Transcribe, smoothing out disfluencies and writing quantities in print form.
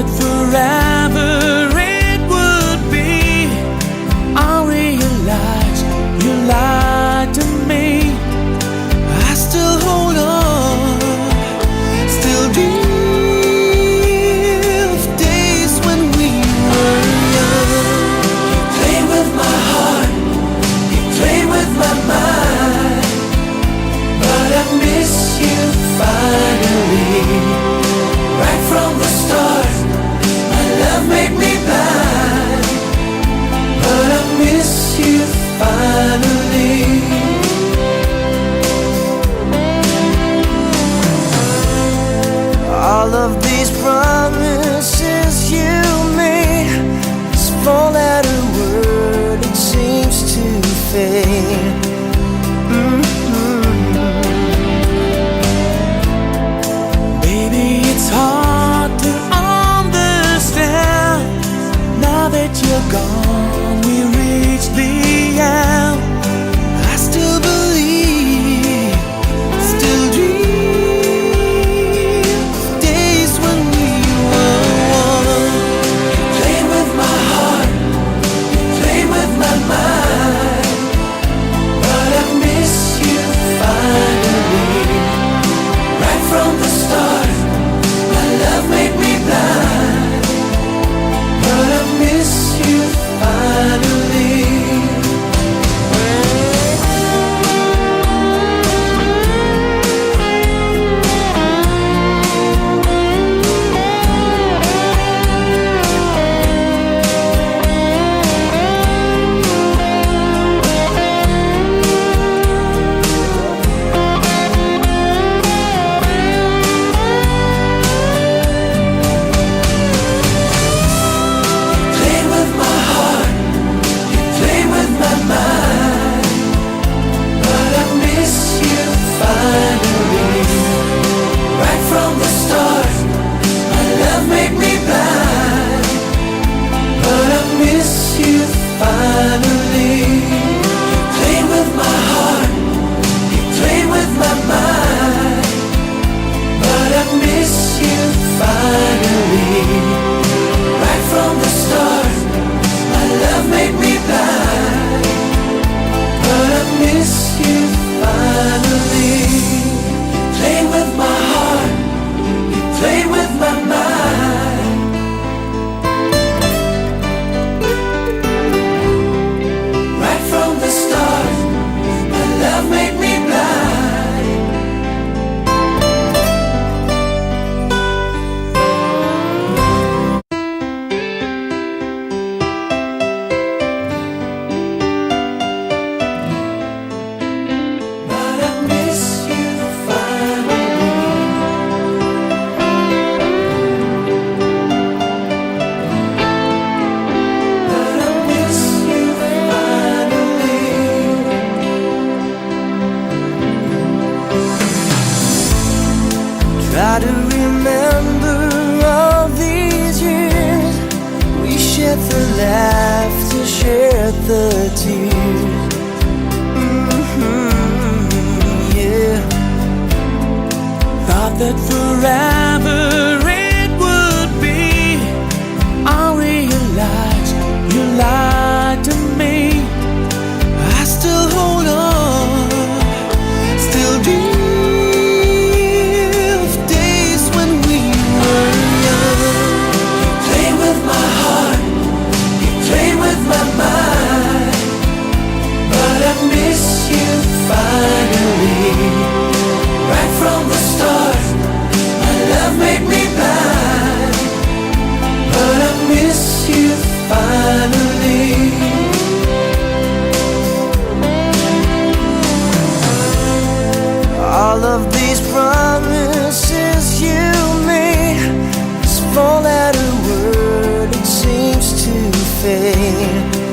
that forever it would be. I realized you lied to me. I still hold on, still dream of days when we were young. You played with my heart, you played with my mind, but I miss you finally. Right from the start, my love made me blind, but I miss you finally. All of these promises you made, this four-letter word, it seems to fade. Baby, it's hard to understand. Now that you're gone, we reached the end. I still believe, still dream of days when we were one. You played with my heart, you played with my mind, but I miss you finally. Right from the start, my love made me blind, but I miss you finally. Try to remember all these years. We shared the laughter, shared the tears. Yeah. Thought that forever it would be. I realized you lied to me. I still hold on, still dream. All of these promises you made, this four-letter word, it seems to fade.